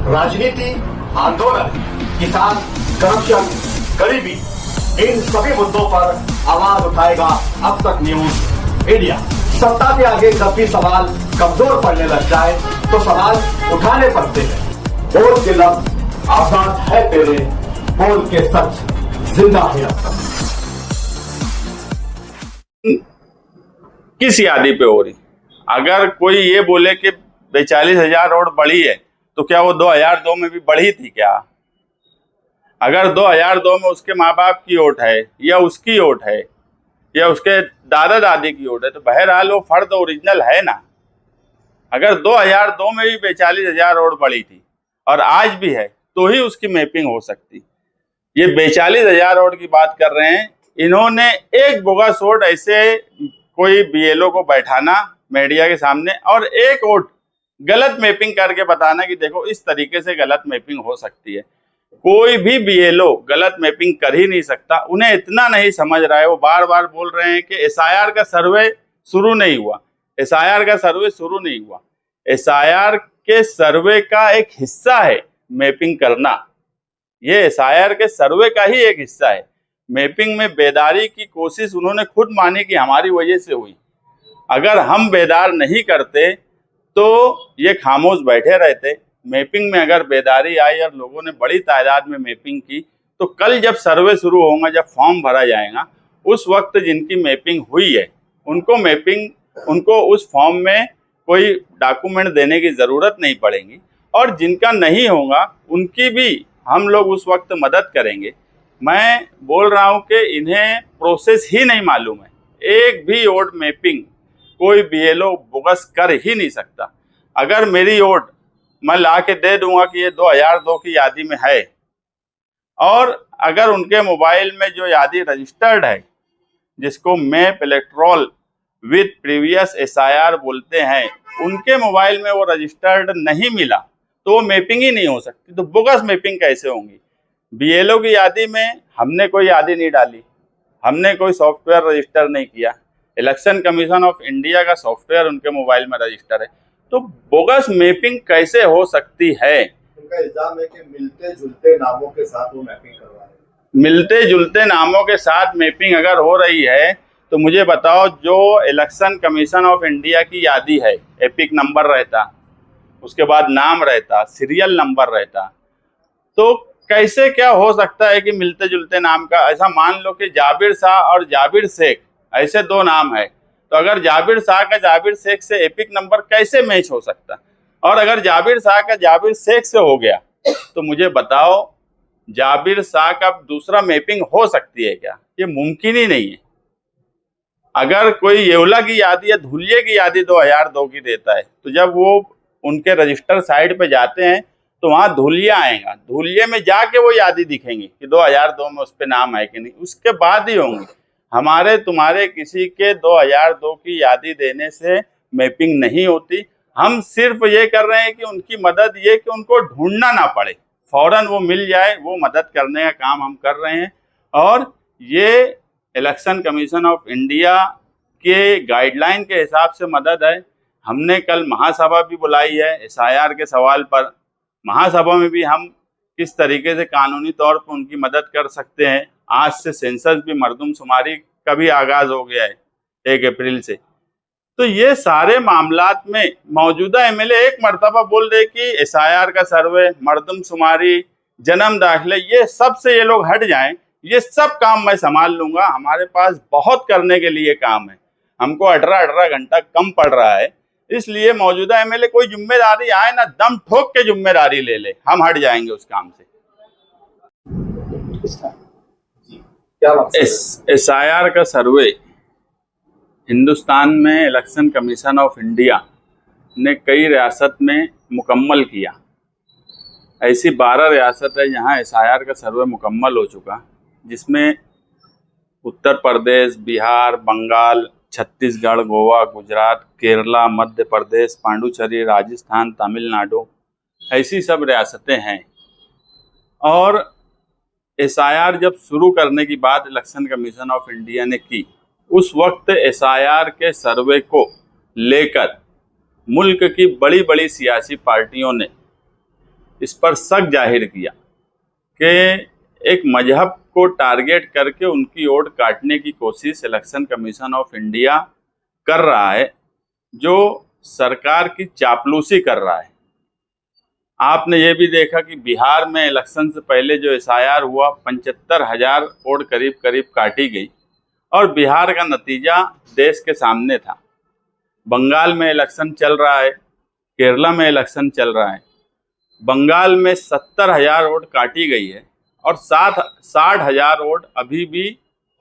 राजनीति, आंदोलन, किसान, करप्शन, गरीबी, इन सभी मुद्दों पर आवाज उठाएगा अब तक न्यूज इंडिया। सत्ता के आगे जब भी सवाल कमजोर पड़ने लग जाए तो सवाल उठाने पड़ते हैं। बोल के लफ्ज आजाद है तेरे, बोल के सच जिंदा है अब तक। किस यादी पे हो रही? अगर कोई ये बोले कि 42,000 रोड बढ़ी है तो क्या वो 2002 में भी बढ़ी थी क्या? अगर 2002 में उसके माँ बाप की वोट है या उसकी वोट है या उसके दादा दादी की वोट है तो बहरहाल वो फर्द ओरिजिनल है ना। अगर 2002 में भी 42,000 रोड बढ़ी थी और आज भी है तो ही उसकी मैपिंग हो सकती। ये 42,000 रोड की बात कर रहे हैं, इन्होंने एक बोगस वोट ऐसे कोई बीएलओ को बैठाना मीडिया के सामने और एक वोट गलत मैपिंग करके बताना कि देखो इस तरीके से गलत मैपिंग हो सकती है। कोई भी बीएलओ गलत मैपिंग कर ही नहीं सकता। उन्हें इतना नहीं समझ रहा है, वो बार बार बोल रहे हैं कि एसआईआर का सर्वे शुरू नहीं हुआ, एसआईआर का सर्वे शुरू नहीं हुआ। एसआईआर के सर्वे का एक हिस्सा है मैपिंग करना, ये एसआईआर के सर्वे का ही एक हिस्सा है। मैपिंग में बेदारी की कोशिश उन्होंने खुद मानी कि हमारी वजह से हुई। अगर हम बेदार नहीं करते तो ये खामोश बैठे रहते। मैपिंग में अगर बेदारी आई और लोगों ने बड़ी तादाद में मैपिंग की तो कल जब सर्वे शुरू होगा, जब फॉर्म भरा जाएगा, उस वक्त जिनकी मैपिंग हुई है उनको उस फॉर्म में कोई डॉक्यूमेंट देने की ज़रूरत नहीं पड़ेगी और जिनका नहीं होगा उनकी भी हम लोग उस वक्त मदद करेंगे। मैं बोल रहा हूं कि इन्हें प्रोसेस ही नहीं मालूम है। एक भी वोट मैपिंग कोई बीएलओ बोगस कर ही नहीं सकता। अगर मेरी वोट मैं ला के दे दूंगा कि ये 2002 की यादी में है और अगर उनके मोबाइल में जो यादी रजिस्टर्ड है, जिसको map electoral with previous SIR बोलते हैं, उनके मोबाइल में वो रजिस्टर्ड नहीं मिला तो वो मैपिंग ही नहीं हो सकती। तो बोगस मैपिंग कैसे होंगी? बीएलओ की यादी में हमने कोई यादी नहीं डाली, हमने कोई सॉफ्टवेयर रजिस्टर नहीं किया, इलेक्शन कमीशन ऑफ इंडिया का सॉफ्टवेयर उनके मोबाइल में रजिस्टर है, तो बोगस मैपिंग कैसे हो सकती है? उनका इल्जाम है कि मिलते जुलते नामों के साथ वो मैपिंग करवा रहे हैं। मिलते जुलते नामों के साथ मैपिंग अगर हो रही है तो मुझे बताओ, जो इलेक्शन कमीशन ऑफ इंडिया की यादी है, एपिक नंबर रहता, उसके बाद नाम रहता, सीरियल नंबर रहता, तो कैसे क्या हो सकता है कि मिलते जुलते नाम का? ऐसा मान लो कि जाबिर शाह और जाबिर शेख ऐसे दो नाम है, तो अगर जाबिर शाह का जाबिर शेख से एपिक नंबर कैसे मैच हो सकता? और अगर जाबिर शाह का जाबिर शेख से हो गया तो मुझे बताओ जाबिर शाह का दूसरा मैपिंग हो सकती है क्या? ये मुमकिन ही नहीं है। अगर कोई येवला की यादी या धुलिये की यादी 2002 की देता है तो जब वो उनके रजिस्टर साइट पे जाते हैं तो वहां धुलिया आएगा, धुलिये में जाके वो यादी दिखेंगी कि 2002 में उस पे नाम है कि नहीं, उसके बाद ही होंगी। हमारे तुम्हारे किसी के 2002 की यादी देने से मैपिंग नहीं होती। हम सिर्फ ये कर रहे हैं कि उनकी मदद, ये कि उनको ढूंढना ना पड़े, फौरन वो मिल जाए, वो मदद करने का काम हम कर रहे हैं। और ये इलेक्शन कमीशन ऑफ इंडिया के गाइडलाइन के हिसाब से मदद है। हमने कल महासभा भी बुलाई है एसआईआर के सवाल पर। महासभा में भी हम किस तरीके से कानूनी तौर पर उनकी मदद कर सकते हैं। आज से सेंसस भी, मर्दमशुमारी का भी आगाज हो गया है 1 अप्रैल से। तो ये सारे मामलात में मौजूदा एमएलए एक मर्तबा बोल रहे कि एसआईआर का सर्वे, मर्दमशुमारी, जन्म दाखिले, ये सब से ये लोग हट जाएं, ये सब काम मैं संभाल लूंगा, हमारे पास बहुत करने के लिए काम है, हमको 18 घंटा कम पड़ रहा है, इसलिए मौजूदा एमएलए कोई जिम्मेदारी आए ना दम ठोक के जिम्मेदारी ले ले, हम हट जाएंगे उस काम से। एसआईआर का सर्वे हिंदुस्तान में इलेक्शन कमीशन ऑफ इंडिया ने कई रियासत में मुकम्मल किया। ऐसी 12 रियासत है जहां एसआईआर का सर्वे मुकम्मल हो चुका, जिसमें उत्तर प्रदेश, बिहार, बंगाल, छत्तीसगढ़, गोवा, गुजरात, केरला, मध्य प्रदेश, पांडुचेरी, राजस्थान, तमिलनाडु, ऐसी सब रियासतें हैं। और एसआईआर जब शुरू करने की बात इलेक्शन कमीशन ऑफ इंडिया ने की, उस वक्त एसआईआर के सर्वे को लेकर मुल्क की बड़ी बड़ी सियासी पार्टियों ने इस पर शक जाहिर किया कि एक मजहब को टारगेट करके उनकी वोट काटने की कोशिश इलेक्शन कमीशन ऑफ इंडिया कर रहा है, जो सरकार की चापलूसी कर रहा है। आपने ये भी देखा कि बिहार में इलेक्शन से पहले जो एसआईआर हुआ 75,000 वोट करीब करीब काटी गई और बिहार का नतीजा देश के सामने था। बंगाल में इलेक्शन चल रहा है, केरला में इलेक्शन चल रहा है। बंगाल में 70,000 वोट काटी गई है और 60,000 वोट अभी भी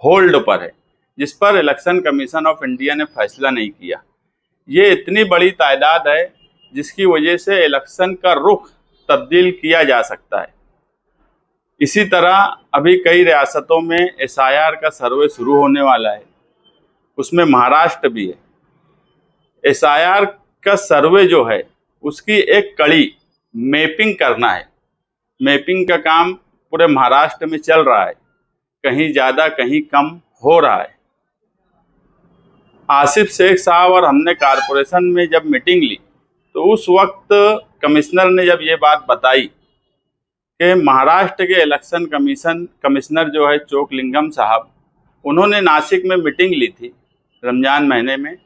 होल्ड पर है, जिस पर इलेक्शन कमीशन ऑफ इंडिया ने फैसला नहीं किया। ये इतनी बड़ी तादाद है जिसकी वजह से इलेक्शन का रुख तब्दील किया जा सकता है। इसी तरह अभी कई रियासतों में एसआईआर का सर्वे शुरू होने वाला है, उसमें महाराष्ट्र भी है। एसआईआर का सर्वे जो है उसकी एक कड़ी मैपिंग करना है। मैपिंग का काम पूरे महाराष्ट्र में चल रहा है, कहीं ज़्यादा कहीं कम हो रहा है। आसिफ शेख साहब और हमने कारपोरेशन में जब मीटिंग ली तो उस वक्त कमिश्नर ने जब ये बात बताई कि महाराष्ट्र के इलेक्शन कमिश्नर जो है चोकलिंगम साहब, उन्होंने नासिक में मीटिंग ली थी रमजान महीने में,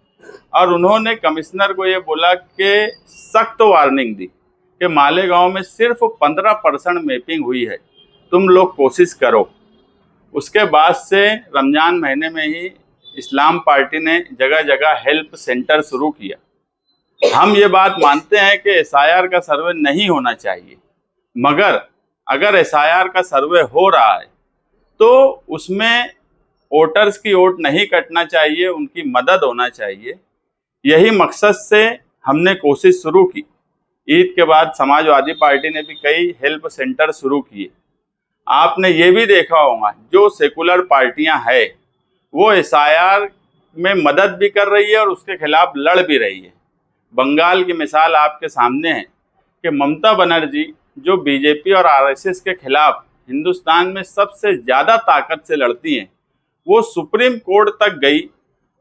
और उन्होंने कमिश्नर को ये बोला कि सख्त वार्निंग दी कि मालेगांव में सिर्फ 15% मैपिंग हुई है, तुम लोग कोशिश करो। उसके बाद से रमजान महीने में ही इस्लाम पार्टी ने जगह जगह हेल्प सेंटर शुरू किया। हम ये बात मानते हैं कि एसआईआर का सर्वे नहीं होना चाहिए, मगर अगर एसआईआर का सर्वे हो रहा है तो उसमें वोटर्स की वोट नहीं कटना चाहिए, उनकी मदद होना चाहिए। यही मकसद से हमने कोशिश शुरू की। ईद के बाद समाजवादी पार्टी ने भी कई हेल्प सेंटर शुरू किए। आपने ये भी देखा होगा जो सेकुलर पार्टियां हैं वो एसआईआर में मदद भी कर रही है और उसके खिलाफ लड़ भी रही है। बंगाल की मिसाल आपके सामने है कि ममता बनर्जी जो बीजेपी और आरएसएस के खिलाफ हिंदुस्तान में सबसे ज़्यादा ताकत से लड़ती हैं, वो सुप्रीम कोर्ट तक गई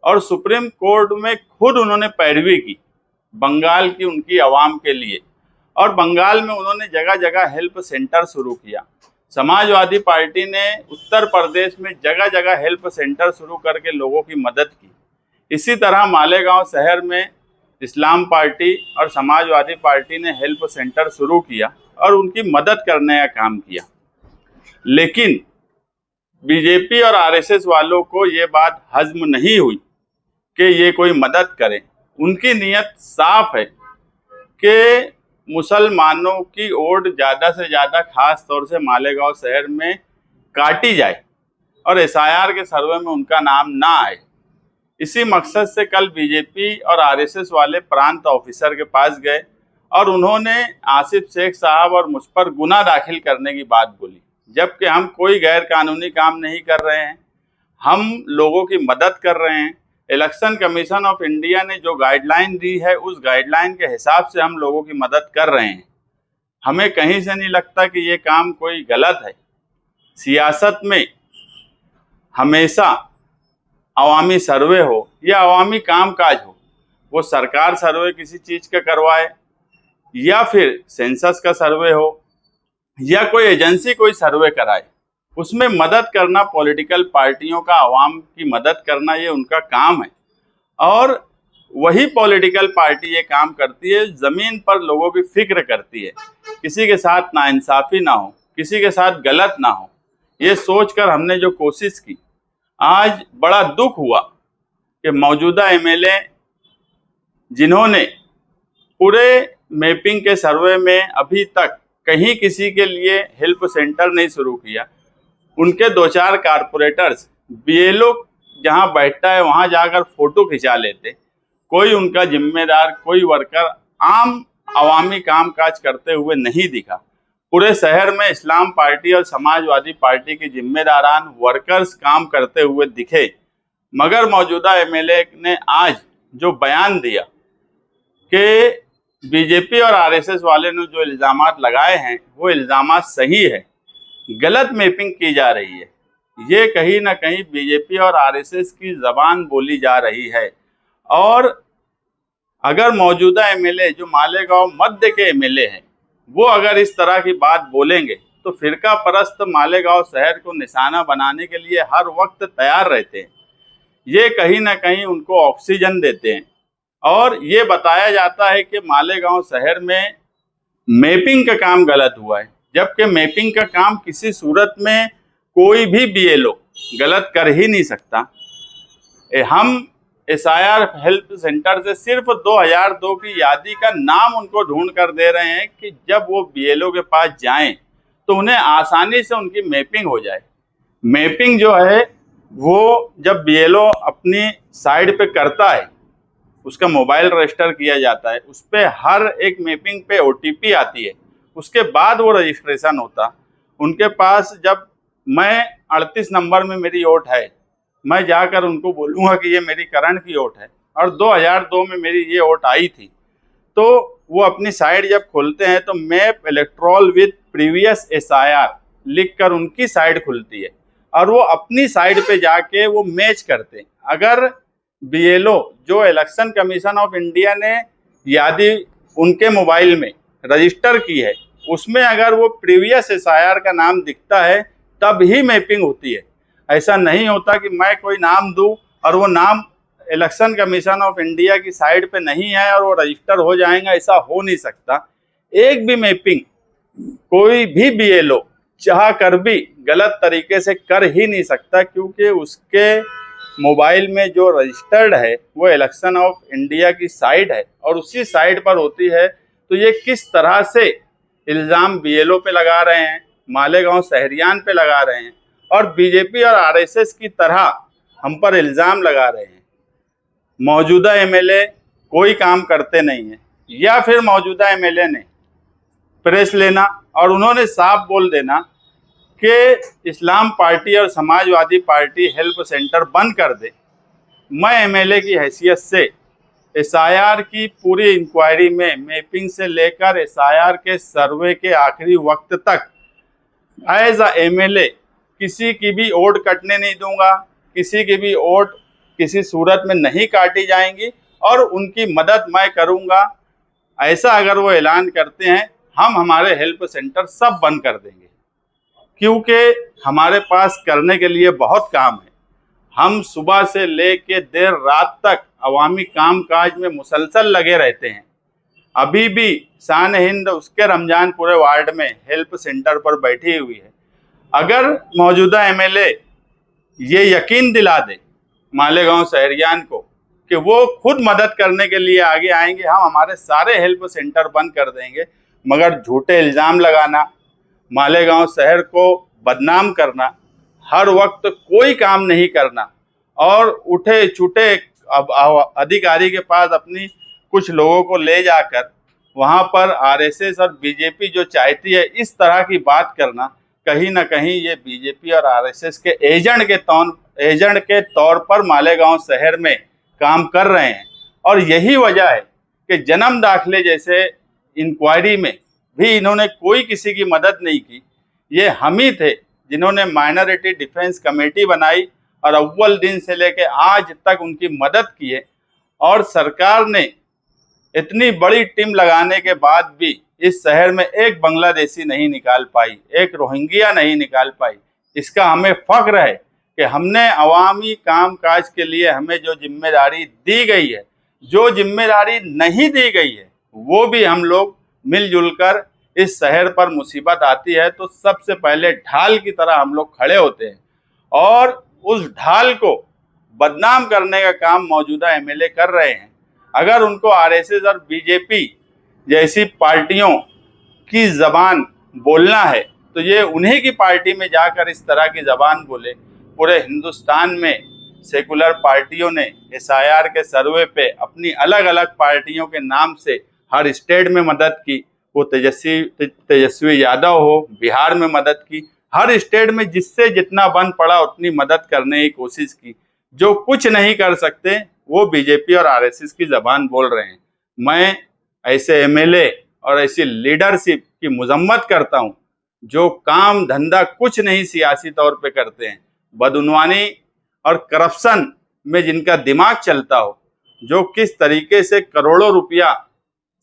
और सुप्रीम कोर्ट में खुद उन्होंने पैरवी की बंगाल की उनकी आवाम के लिए, और बंगाल में उन्होंने जगह जगह हेल्प सेंटर शुरू किया। समाजवादी पार्टी ने उत्तर प्रदेश में जगह जगह हेल्प सेंटर शुरू करके लोगों की मदद की। इसी तरह मालेगांव शहर में इस्लाम पार्टी और समाजवादी पार्टी ने हेल्प सेंटर शुरू किया और उनकी मदद करने का काम किया। लेकिन बीजेपी और आरएसएस वालों को ये बात हजम नहीं हुई कि ये कोई मदद करे। उनकी नीयत साफ है कि मुसलमानों की वोट ज़्यादा से ज़्यादा खास तौर से मालेगांव शहर में काटी जाए और एसआईआर के सर्वे में उनका नाम ना आए। इसी मकसद से कल बीजेपी और आरएसएस वाले प्रांत ऑफिसर के पास गए और उन्होंने आसिफ शेख साहब और मुझ पर गुना दाखिल करने की बात बोली, जबकि हम कोई गैर कानूनी काम नहीं कर रहे हैं, हम लोगों की मदद कर रहे हैं। इलेक्शन कमीशन ऑफ इंडिया ने जो गाइडलाइन दी है उस गाइडलाइन के हिसाब से हम लोगों की मदद कर रहे हैं। हमें कहीं से नहीं लगता कि ये काम कोई गलत है। सियासत में हमेशा अवामी सर्वे हो या अवामी कामकाज हो, वो सरकार सर्वे किसी चीज़ का करवाए या फिर सेंसस का सर्वे हो या कोई एजेंसी कोई सर्वे कराए, उसमें मदद करना पॉलिटिकल पार्टियों का आवाम की मदद करना ये उनका काम है। और वही पॉलिटिकल पार्टी ये काम करती है, ज़मीन पर लोगों की फिक्र करती है, किसी के साथ नाइंसाफ़ी ना हो, किसी के साथ गलत ना हो। ये सोचकर हमने जो कोशिश की, आज बड़ा दुख हुआ कि मौजूदा एमएलए जिन्होंने पूरे मैपिंग के सर्वे में अभी तक कहीं किसी के लिए हेल्प सेंटर नहीं शुरू किया, उनके 2-4 कारपोरेटर्स बीएलओ जहां बैठता है वहां जाकर फोटो खिंचा लेते। कोई उनका जिम्मेदार, कोई वर्कर आम अवामी कामकाज करते हुए नहीं दिखा। पूरे शहर में इस्लाम पार्टी और समाजवादी पार्टी के जिम्मेदारान वर्कर्स काम करते हुए दिखे, मगर मौजूदा एमएलए ने आज जो बयान दिया कि बीजेपी और आरएसएस वाले ने जो इल्ज़ामात लगाए हैं वो इल्ज़ामात सही है, गलत मैपिंग की जा रही है, ये कहीं ना कहीं बीजेपी और आरएसएस की ज़बान बोली जा रही है। और अगर मौजूदा एमएलए जो मालेगांव मध्य के एमएलए हैं वो अगर इस तरह की बात बोलेंगे तो फिरका परस्त मालेगांव शहर को निशाना बनाने के लिए हर वक्त तैयार रहते हैं। ये कहीं ना कहीं उनको ऑक्सीजन देते हैं। और ये बताया जाता है कि मालेगांव शहर में मैपिंग का काम गलत हुआ है, जबकि मैपिंग का काम किसी सूरत में कोई भी बीएलओ गलत कर ही नहीं सकता। हम एसआईआर हेल्प सेंटर से सिर्फ 2002 की यादी का नाम उनको ढूंढ कर दे रहे हैं कि जब वो बीएलओ के पास जाएं तो उन्हें आसानी से उनकी मैपिंग हो जाए। मैपिंग जो है वो जब बीएलओ अपनी साइड पे करता है, उसका मोबाइल रजिस्टर किया जाता है, उस पर हर एक मैपिंग पे ओटीपी आती है, उसके बाद वो रजिस्ट्रेशन होता। उनके पास जब मैं 38 नंबर में मेरी वोट है, मैं जाकर उनको बोलूँगा कि ये मेरी करण की वोट है और 2002 में मेरी ये वोट आई थी, तो वो अपनी साइट जब खोलते हैं तो map electoral with previous SIR लिखकर उनकी साइट खुलती है और वो अपनी साइट पे जाके वो मैच करते हैं। अगर बीएलओ जो इलेक्शन कमीशन ऑफ इंडिया ने यादी उनके मोबाइल में रजिस्टर की है, उसमें अगर वो प्रीवियस एसआईआर का नाम दिखता है तब ही मैपिंग होती है। ऐसा नहीं होता कि मैं कोई नाम दूं और वो नाम इलेक्शन कमीशन ऑफ इंडिया की साइट पे नहीं है और वो रजिस्टर हो जाएगा, ऐसा हो नहीं सकता। एक भी मैपिंग कोई भी बीएलओ चाह कर भी गलत तरीके से कर ही नहीं सकता, क्योंकि उसके मोबाइल में जो रजिस्टर्ड है वो इलेक्शन ऑफ इंडिया की साइट है और उसी साइट पर होती है। तो ये किस तरह से इल्ज़ाम बीएलओ पे लगा रहे हैं, मालेगांव शहरियान पे लगा रहे हैं और बीजेपी और आरएसएस की तरह हम पर इल्ज़ाम लगा रहे हैं। मौजूदा एमएलए कोई काम करते नहीं है, या फिर मौजूदा एमएलए ने प्रेस लेना और उन्होंने साफ बोल देना कि इस्लाम पार्टी और समाजवादी पार्टी हेल्प सेंटर बंद कर दे। मैं एमएलए की हैसियत से एसआईआर की पूरी इंक्वायरी में मैपिंग से लेकर एसआईआर के सर्वे के आखिरी वक्त तक एज अ एमएलए किसी की भी वोट कटने नहीं दूंगा, किसी की भी वोट किसी सूरत में नहीं काटी जाएंगी और उनकी मदद मैं करूंगा। ऐसा अगर वो ऐलान करते हैं, हम हमारे हेल्प सेंटर सब बंद कर देंगे, क्योंकि हमारे पास करने के लिए बहुत काम है। हम सुबह से लेके देर रात तक अवामी कामकाज में मुसलसल लगे रहते हैं। अभी भी शान हिंद उसके रमजान पूरे वार्ड में हेल्प सेंटर पर बैठी हुई है। अगर मौजूदा एमएलए ये यकीन दिला दे मालेगांव शहरियान को कि वो खुद मदद करने के लिए आगे आएंगे, हम हमारे सारे हेल्प सेंटर बंद कर देंगे, मगर झूठे इल्ज़ाम लगाना, मालेगांव शहर को बदनाम करना, हर वक्त कोई काम नहीं करना और उठे छूटे अधिकारी के पास अपनी कुछ लोगों को ले जाकर वहां पर आरएसएस और बीजेपी जो चाहती है इस तरह की बात करना, कहीं ना कहीं ये बीजेपी और आरएसएस के एजेंट के तौर पर मालेगांव शहर में काम कर रहे हैं। और यही वजह है कि जन्म दाखिले जैसे इंक्वायरी में भी इन्होंने कोई किसी की मदद नहीं की। ये हम ही थे जिन्होंने माइनॉरिटी डिफेंस कमेटी बनाई और अव्वल दिन से लेके आज तक उनकी मदद की है। और सरकार ने इतनी बड़ी टीम लगाने के बाद भी इस शहर में एक बांग्लादेशी नहीं निकाल पाई, एक रोहिंग्या नहीं निकाल पाई। इसका हमें फख्र है कि हमने अवामी कामकाज के लिए हमें जो जिम्मेदारी दी गई है, जो जिम्मेदारी नहीं दी गई है, वो भी हम लोग मिलजुल कर इस शहर पर मुसीबत आती है तो सबसे पहले ढाल की तरह हम लोग खड़े होते हैं और उस ढाल को बदनाम करने का काम मौजूदा एमएलए कर रहे हैं। अगर उनको आरएसएस और बीजेपी जैसी पार्टियों की जबान बोलना है तो ये उन्हीं की पार्टी में जाकर इस तरह की जबान बोले। पूरे हिंदुस्तान में सेकुलर पार्टियों ने एसआईआर के सर्वे पे अपनी अलग अलग पार्टियों के नाम से हर स्टेट में मदद की। वो तेजस्वी यादव हो, बिहार में मदद की, हर स्टेट में जिससे जितना बन पड़ा उतनी मदद करने की कोशिश की। जो कुछ नहीं कर सकते वो बीजेपी और आरएसएस की जबान बोल रहे हैं। मैं ऐसे एमएलए और ऐसी लीडरशिप की मजम्मत करता हूं जो काम धंधा कुछ नहीं सियासी तौर पे करते हैं, बदउनवानी और करप्शन में जिनका दिमाग चलता हो, जो किस तरीके से करोड़ों रुपया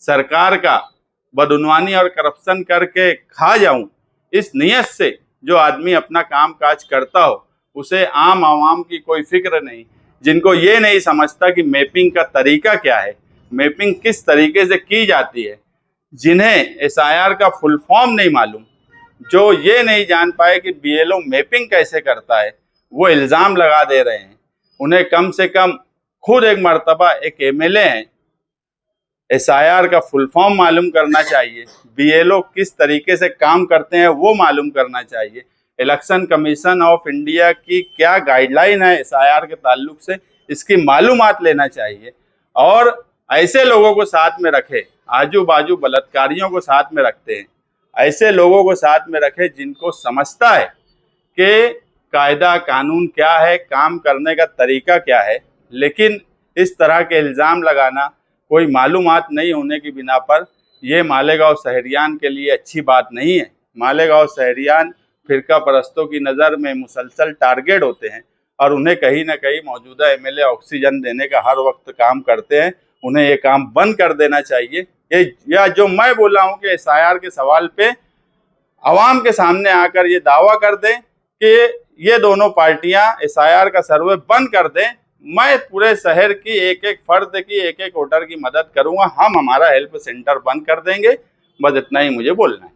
सरकार का बदउनवानी और करप्शन करके खा जाऊं, इस नियत से जो आदमी अपना काम काज करता हो, उसे आम आवाम की कोई फिक्र नहीं, जिनको ये नहीं समझता कि मैपिंग का तरीका क्या है, मैपिंग किस तरीके से की जाती है, जिन्हें एसआईआर का फुल फॉर्म नहीं मालूम, जो ये नहीं जान पाए कि बीएलओ मैपिंग कैसे करता है, वो इल्ज़ाम लगा दे रहे हैं। उन्हें कम से कम खुद एक मर्तबा एक एमएलए हैं, एसआईआर का फुल फॉर्म मालूम करना चाहिए, बीएलओ किस तरीके से काम करते हैं वो मालूम करना चाहिए, इलेक्शन कमीशन ऑफ इंडिया की क्या गाइडलाइन है एसआईआर के ताल्लुक से, इसकी मालूमात लेना चाहिए। और ऐसे लोगों को साथ में रखे, आजू बाजू बलात्कारियों को साथ में रखते हैं, ऐसे लोगों को साथ में रखे जिनको समझता है कि कायदा कानून क्या है, काम करने का तरीका क्या है। लेकिन इस तरह के इल्ज़ाम लगाना कोई मालूमात नहीं होने की बिना पर, यह मालेगांव शहरियान के लिए अच्छी बात नहीं है। मालेगांव शहरियान फिरका परस्तों की नज़र में मुसलसल टारगेट होते हैं और उन्हें कहीं ना कहीं मौजूदा एमएलए ऑक्सीजन देने का हर वक्त काम करते हैं। उन्हें ये काम बंद कर देना चाहिए। या जो मैं बोला हूँ कि एसआईआर के सवाल पे आवाम के सामने आकर ये दावा कर दें कि ये दोनों पार्टियां एसआईआर का सर्वे बंद कर दें, मैं पूरे शहर की एक एक फर्द की, एक एक वोटर की मदद करूंगा। हम हमारा हेल्प सेंटर बंद कर देंगे। बस इतना ही मुझे बोलना है।